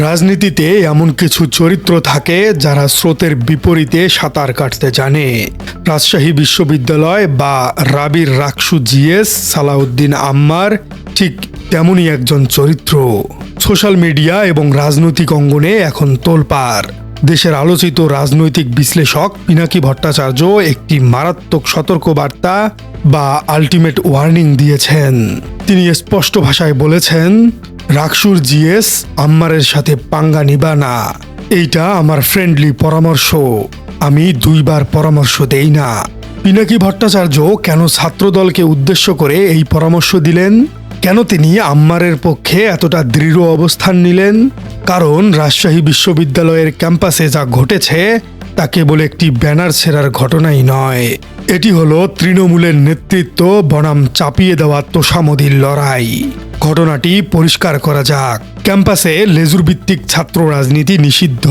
রাজনীতিতে এমন কিছু চরিত্র থাকে যারা স্রোতের বিপরীতে সাঁতার কাটতে জানে। রাজশাহী বিশ্ববিদ্যালয় বা রাবির রাকসু জিএস সালাউদ্দিন আম্মার ঠিক তেমনই একজন চরিত্র। সোশ্যাল মিডিয়া এবং রাজনৈতিক অঙ্গনে এখন তোলপাড়। দেশের আলোচিত রাজনৈতিক বিশ্লেষক পিনাকি ভট্টাচার্য একটি মারাত্মক সতর্কবার্তা বা আল্টিমেট ওয়ার্নিং দিয়েছেন। তিনি স্পষ্ট ভাষায় বলেছেন, রাকসুর জিএস আম্মারের সাথে পাঙ্গা নিবা না। এইটা আমার ফ্রেন্ডলি পরামর্শ, আমি দুইবার পরামর্শ দেই না। পিনাকি ভট্টাচার্য কেন ছাত্রদলকে উদ্দেশ্য করে এই পরামর্শ দিলেন? কেন তিনি আম্মারের পক্ষে এতটা দৃঢ় অবস্থান নিলেন? কারণ রাজশাহী বিশ্ববিদ্যালয়ের ক্যাম্পাসে যা ঘটেছে তা কেবল একটি ব্যানার ছেঁড়ার ঘটনাই নয়, এটি হলো তৃণমূলের নেতৃত্ব বনাম চাপিয়ে দেওয়া তোষামদির লড়াই। ঘটনাটি পরিষ্কার করা যাক। ক্যাম্পাসে লেজুর ভিত্তিক ছাত্র রাজনীতি নিষিদ্ধ,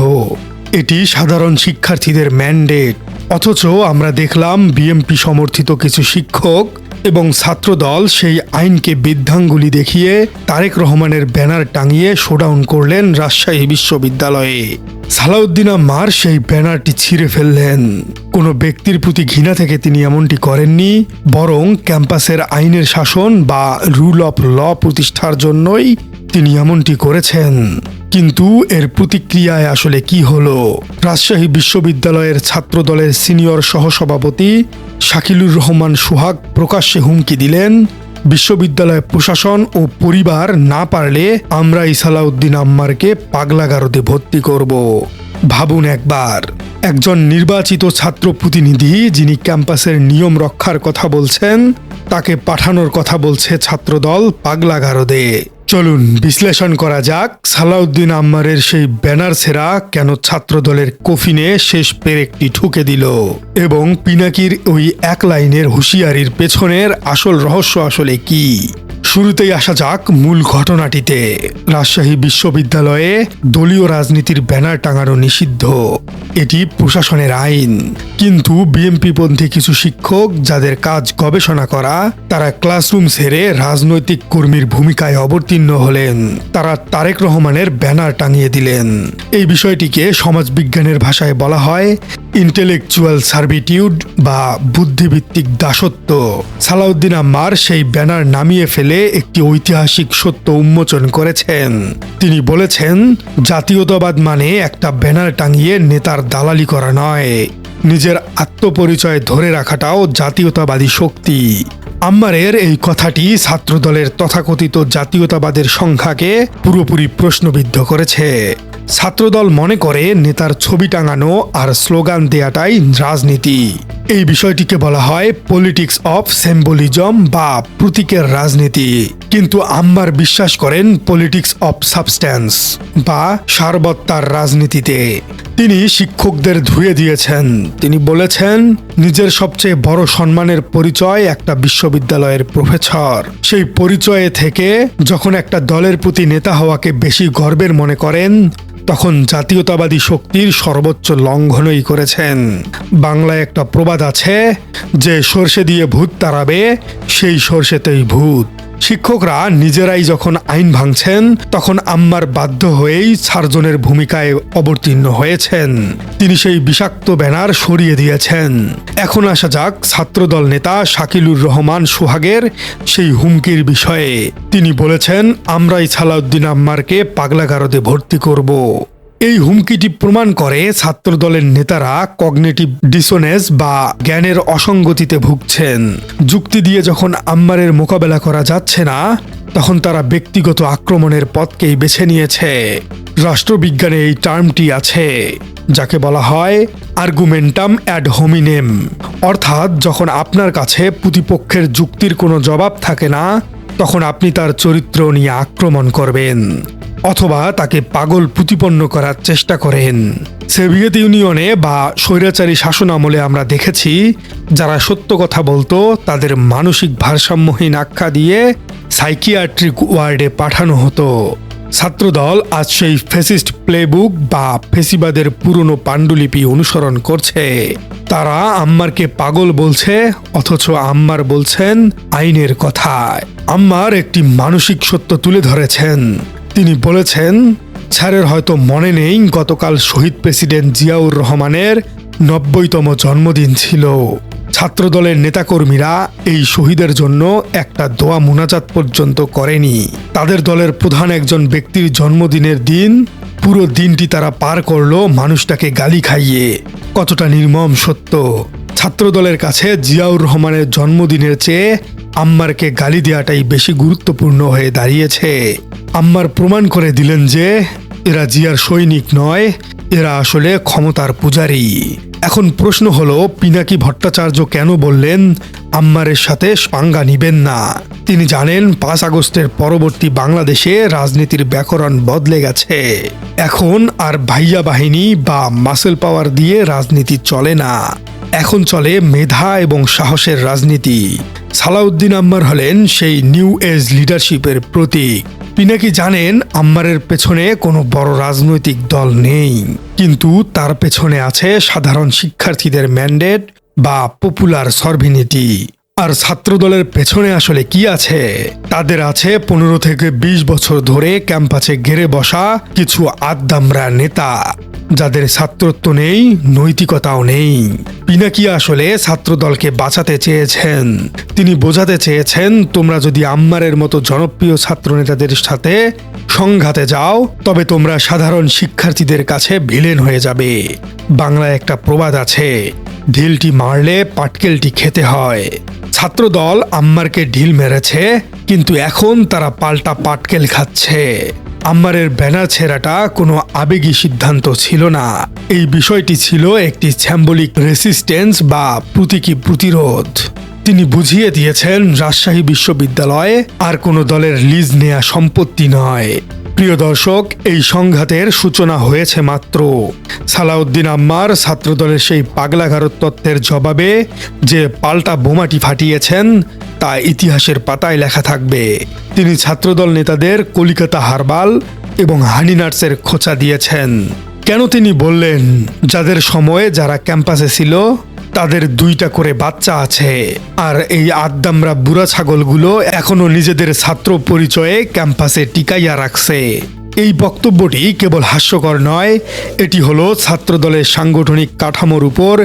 এটি সাধারণ শিক্ষার্থীদের ম্যান্ডেট। অথচ আমরা দেখলাম বিএমপি সমর্থিত কিছু শিক্ষক এবং ছাত্রদল সেই আইনকে বৃদ্ধাঙ্গুলি দেখিয়ে তারেক রহমানের ব্যানার টাঙিয়ে শোডাউন করলেন রাজশাহী বিশ্ববিদ্যালয়ে। সালাউদ্দিন আম্মার সেই ব্যানারটি ছিঁড়ে ফেললেন। কোনো ব্যক্তির প্রতি ঘৃণা থেকে তিনি এমনটি করেননি, বরং ক্যাম্পাসের আইনের শাসন বা রুল অফ ল প্রতিষ্ঠার জন্যই তিনি এমনটি করেছেন। কিন্তু এর প্রতিক্রিয়ায় আসলে কি হলো? রাজশাহী বিশ্ববিদ্যালয়ের ছাত্রদলের সিনিয়র সহসভাপতি শাকিলুর রহমান সোহাগ প্রকাশ্যে হুমকি দিলেন, বিশ্ববিদ্যালয় প্রশাসন ও পরিবার না পারলে আমরা সালাউদ্দিন আম্মারকে পাগলাগারদে ভর্তি করব। ভাবুন একবার, একজন নির্বাচিত ছাত্র প্রতিনিধি যিনি ক্যাম্পাসের নিয়ম রক্ষার কথা বলছেন, তাকে পাঠানোর কথা বলছে ছাত্রদল পাগলাগারদে। চলুন বিশ্লেষণ করা যাক সালাউদ্দিন আম্মারের সেই ব্যানার ছেঁড়া কেন ছাত্রদলের কফিনে শেষ পেরেকটি ঠুকে দিল, এবং পিনাকির ওই এক লাইনের হুঁশিয়ারির পেছনের আসল রহস্য আসলে কি। শুরুতেই আসা যাক মূল ঘটনাটিতে। রাজশাহী বিশ্ববিদ্যালয়ে দলীয় রাজনীতির ব্যানার টাঙানো নিষিদ্ধ, এটি প্রশাসনের আইন। কিন্তু বিএমপিপন্থী কিছু শিক্ষক যাদের কাজ গবেষণা করা, তারা ক্লাসরুম ছেড়ে রাজনৈতিক কর্মীর ভূমিকায় অবতীর্ণ হলেন। তারা তারেক রহমানের ব্যানার টাঙিয়ে দিলেন। এই বিষয়টিকে সমাজবিজ্ঞানের ভাষায় বলা হয় ইন্টেলেকচুয়াল সার্ভিটিউড বা বুদ্ধিভিত্তিক দাসত্ব। সালাউদ্দিন আম্মার সেই ব্যানার নামিয়ে ফেলে একটি ঐতিহাসিক সত্য উন্মোচন করেছেন। তিনি বলেছেন, জাতীয়তাবাদ মানে একটা ব্যানার টাঙিয়ে নেতার দালালি করা নয়, নিজের আত্মপরিচয় ধরে রাখাটাও জাতীয়তাবাদী শক্তি। আম্মারের এই কথাটি ছাত্রদলের তথাকথিত জাতীয়তাবাদের সংখ্যাকে পুরোপুরি প্রশ্নবিদ্ধ করেছে। ছাত্রদল মনে করে নেতার ছবি টাঙানো আর স্লোগান দেয়াটাই রাজনীতি। এই বিষয়টিকে বলা হয় পলিটিক্স অফ সিম্বলিজম বা প্রতীকের রাজনীতি। কিন্তু আম্মার বিশ্বাস করেন পলিটিক্স অফ সাবস্ট্যান্স বা সারবত্তার রাজনীতিতে। তিনি শিক্ষকদের ধুয়ে দিয়েছেন। তিনি বলেছেন, নিজের সবচেয়ে বড় সম্মানের পরিচয় একটা বিশ্ববিদ্যালয়ের প্রফেসর। সেই পরিচয়ে থেকে যখন একটা দলের প্রতি নেতা হওয়াকে বেশি গর্বের মনে করেন, তখন জাতীয়তাবাদী শক্তির সর্বোচ্চ লঙ্ঘনই করেছেন। বাংলায় একটা প্রবাদ আছে, যে সর্ষে দিয়ে ভূত তাড়াবে সেই সর্ষেতেই ভূত। শিক্ষকরা নিজেরাই যখন আইন ভাঙছেন, তখন আম্মার বাধ্য হয়েই সার্জনের ভূমিকায় অবতীর্ণ হয়েছেন। তিনি সেই বিষাক্ত ব্যানার সরিয়ে দিয়েছেন। এখন আসা যাক ছাত্রদল নেতা শাকিলুর রহমান সোহাগের সেই হুমকির বিষয়ে। তিনি বলেছেন, আমরাই সালাউদ্দিন আম্মারকে পাগলাগারদে ভর্তি করব। এই হুমকিটি প্রমাণ করে ছাত্রদলের নেতারা কগনিটিভ ডিসোনেন্স বা জ্ঞানের অসঙ্গতিতে ভুগছেন। যুক্তি দিয়ে যখন আম্মারের মোকাবেলা করা যাচ্ছে না, তখন তারা ব্যক্তিগত আক্রমণের পথকেই বেছে নিয়েছে। রাষ্ট্রবিজ্ঞানে এই টার্মটি আছে, যাকে বলা হয় আর্গুমেন্টাম অ্যাড হোমিনেম। অর্থাৎ যখন আপনার কাছে প্রতিপক্ষের যুক্তির কোনো জবাব থাকে না, তখন আপনি তার চরিত্র নিয়ে আক্রমণ করবেন অথবা তাকে পাগল প্রতিপন্ন করার চেষ্টা করেন। সোভিয়েত ইউনিয়নে বা স্বৈরাচারী শাসন আমলে আমরা দেখেছি, যারা সত্য কথা বলতো তাদের মানসিক ভারসাম্যহীন আখ্যা দিয়ে সাইকিয়াট্রিক ওয়ার্ডে পাঠানো হতো। ছাত্রদল আজ সেই ফ্যাসিস্ট প্লেবুক বা ফেসিবাদের পুরনো পাণ্ডুলিপি অনুসরণ করছে। তারা আম্মারকে পাগল বলছে, অথচ আম্মার বলছেন আইনের কথায়। আম্মার একটি মানসিক সত্য তুলে ধরেছেন। তিনি বলেছেন, স্যারের হয়তো মনে নেই গতকাল শহীদ প্রেসিডেন্ট জিয়াউর রহমানের ৯০তম জন্মদিন ছিল। ছাত্রদলের নেতাকর্মীরা এই শহীদের জন্য একটা দোয়া মোনাজাত পর্যন্ত করেনি। তাদের দলের প্রধান একজন ব্যক্তির জন্মদিনের দিন পুরো দিনটি তারা পার করলো মানুষটাকে গালি খাইয়ে। কতটা নির্মম সত্য। ছাত্রদলের কাছে জিয়াউর রহমানের জন্মদিনের চেয়ে আম্মারকে গালি দেওয়াটাই বেশি গুরুত্বপূর্ণ হয়ে দাঁড়িয়েছে। আম্মার প্রমাণ করে দিলেন যে এরা জিয়ার সৈনিক নয়, এরা আসলে ক্ষমতার পূজারী। এখন প্রশ্ন হলো, পিনাকি ভট্টাচার্য কেন বললেন আম্মারের সাথে পাঙ্গা নিবেন না? তিনি জানেন ৫ আগস্টের পরবর্তী বাংলাদেশে রাজনীতির ব্যাকরণ বদলে গেছে। এখন আর ভাইয়া বাহিনী বা মাসেল পাওয়ার দিয়ে রাজনীতি চলে না, এখন চলে মেধা এবং সাহসের রাজনীতি। সালাউদ্দিন আম্মার হলেন সেই নিউ এজ লিডারশিপের প্রতীক। পিনাকি জানেন আম্মারের পেছনে কোনো বড় রাজনৈতিক দল নেই, কিন্তু তার পেছনে আছে সাধারণ শিক্ষার্থীদের ম্যান্ডেট বা পপুলার সরভিনিটি। আর ছাত্রদলের পেছনে আসলে কি আছে? তাদের আছে ১৫ থেকে ২০ বছর ধরে ক্যাম্পাসে ঘেরে বসা কিছু আদ্দামরা নেতা, যাদের ছাত্রত্ব নেই, নৈতিকতাও নেই। পিনাকি আসলে ছাত্রদলকে বাঁচাতে চেয়েছেন। তিনি বোঝাতে চেয়েছেন, তোমরা যদি আম্মারের মতো জনপ্রিয় ছাত্র নেতাদের সাথে সংঘাতে যাও তবে তোমরা সাধারণ শিক্ষার্থীদের কাছে ভিলেন হয়ে যাবে। বাংলায় একটা প্রবাদ আছে, ঢিলটি মারলে পাটকেলটি খেতে হয়। ছাত্রদল আম্মারকে ঢিল মেরেছে, কিন্তু এখন তারা পাল্টা পাটকেল খাচ্ছে। আম্মারের ব্যানার ছেঁড়াটা কোনো আবেগী সিদ্ধান্ত ছিল না, এই বিষয়টি ছিল একটি সিম্বলিক রেসিস্টেন্স বা প্রতীকী প্রতিরোধ। তিনি বুঝিয়ে দিয়েছেন রাজশাহী বিশ্ববিদ্যালয় আর কোনো দলের লিজ নেয়া সম্পত্তি নয়। প্রিয় দর্শক, এই সংঘাতের সূচনা হয়েছে মাত্র। সালাউদ্দিন আম্মার ছাত্রদলের সেই পাগলাগারদ তত্ত্বের জবাবে যে পাল্টা বোমাটি ফাটিয়েছেন তা ইতিহাসের পাতায় লেখা থাকবে। তিনি ছাত্রদল নেতাদের কলিকাতা হারবাল এবং হানি নাটসের খোঁচা দিয়েছেন। কেন তিনি বললেন, যাদের সময়ে যারা ক্যাম্পাসে ছিল তাদের ২টা করে বাচ্চা আছে, আর এই আদ্দামরা বুড়া ছাগলগুলো এখনো নিজেদের ছাত্র পরিচয়ে ক্যাম্পাসে টিকাইয়া রাখছে। এই বক্তব্যটি কেবল হাস্যকর নয়, এটি হলো ছাত্রদলের সাংগঠনিক কাঠামোর উপর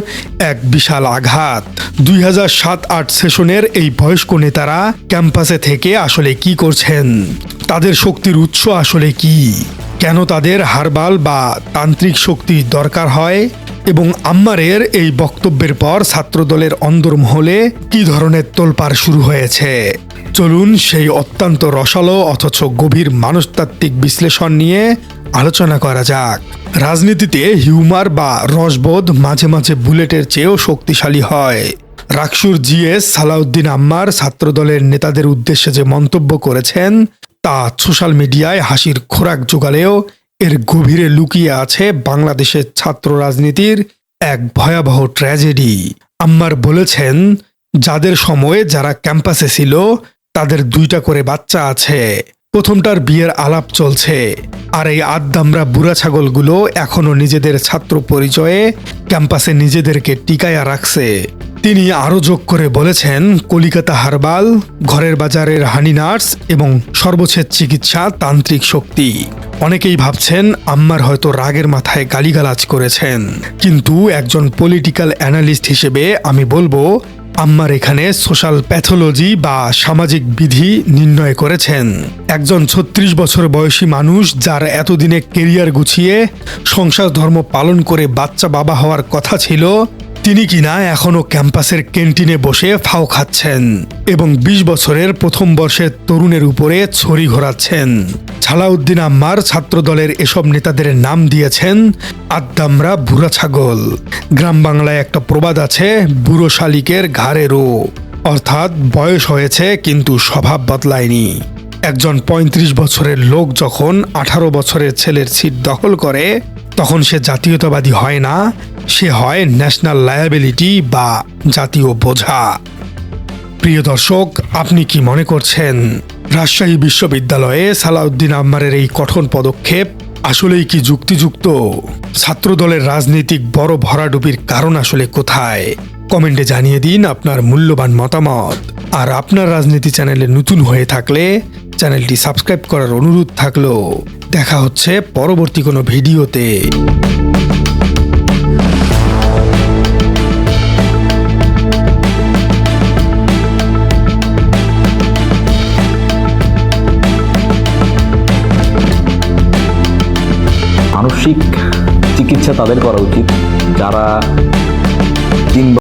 এক বিশাল আঘাত। ২০০৭-৮ সেশনের এই বয়স্ক নেতারা ক্যাম্পাসে থেকে আসলে কি করছেন? তাদের শক্তির উৎস আসলে কি? কেন তাদের হারবাল বা তান্ত্রিক শক্তি দরকার হয়? এবং আম্মারের এই বক্তব্যের পর ছাত্রদলের অন্দরমহলে কি ধরনের তোলপাড় শুরু হয়েছে? চলুন সেই অত্যন্ত রসালো অথচ গভীর মনস্তাত্ত্বিক বিশ্লেষণ নিয়ে আলোচনা করা যাক। রাজনীতিতে হিউমার বা রসবোধ মাঝে মাঝে বুলেটের চেয়েও শক্তিশালী হয়। রাকসুর জিএস সালাউদ্দিন আম্মার ছাত্রদলের নেতাদের উদ্দেশ্যে যে মন্তব্য করেছেন তা সোশ্যাল মিডিয়ায় হাসির খোরাক জোগালেও এর গভীরে লুকিয়ে আছে বাংলাদেশের ছাত্র রাজনীতির এক ভয়াবহ ট্র্যাজেডি। আম্মার বলেছেন, যাদের সময়ে যারা ক্যাম্পাসে ছিল তাদের 2টা করে বাচ্চা আছে, প্রথমটার বিয়ের আলাপ চলছে, আর এই আদ্দামরা বুড়া ছাগলগুলো এখনো নিজেদের ছাত্র পরিচয়ে ক্যাম্পাসে নিজেদেরকে টিকায়া রাখছে। তিনি আরও যোগ করে বলেছেন, কলিকাতা হারবাল, ঘরের বাজারের হানি নাটস এবং সর্বশেষ চিকিৎসা তান্ত্রিক শক্তি। অনেকেই ভাবছেন আম্মার হয়তো রাগের মাথায় গালিগালাজ করেছেন, কিন্তু একজন পলিটিক্যাল অ্যানালিস্ট হিসেবে আমি বলবো আম্মার এখানে সোশ্যাল প্যাথোলজি বা সামাজিক বিধি নির্ণয় করেছেন। একজন ৩৬ বছর বয়সী মানুষ, যার এতদিনে কেরিয়ার গুছিয়ে সংসার ধর্ম পালন করে বাচ্চা বাবা হওয়ার কথা ছিল, তিনি কিনা এখনো ক্যাম্পাসের ক্যান্টিনে বসে ফাও খাচ্ছেন এবং ২০ বছরের প্রথম বর্ষের তরুণের উপরে ছড়ি ঘোরাচ্ছেন। সালাউদ্দিন আম্মার ছাত্রদলের এসব নেতাদের নাম দিয়েছেন আদ্দামরা বুড়া ছাগল। গ্রাম বাংলায় একটা প্রবাদ আছে, বুড়ো শালিকের ঘাড়ে রো, অর্থাৎ বয়স হয়েছে কিন্তু স্বভাব বদলায়নি। একজন ৩৫ বছরের লোক যখন ১৮ বছরের ছেলের সিট দখল করে তখন সে জাতীয়তাবাদী হয় না, সে হয় ন্যাশনাল লায়াবিলিটি বা জাতীয় বোঝা। প্রিয় দর্শক, আপনি কি মনে করছেন রাজশাহী বিশ্ববিদ্যালয়ে সালাউদ্দিন আম্মারের এই কঠোর পদক্ষেপ আসলেই কি যুক্তিযুক্ত? ছাত্রদলের রাজনৈতিক বড় ভরাডুবির কারণ আসলে কোথায়? কমেন্টে জানিয়ে দিন আপনার মূল্যবান মতামত। আর আপনার রাজনীতি চ্যানেলে নতুন হয়ে থাকলে চ্যানেলটি সাবস্ক্রাইব করার অনুরোধ থাকলো। দেখা হচ্ছে পরবর্তী কোনো ভিডিওতে। মানসিক চিকিৎসা তাদের করা উচিত যারা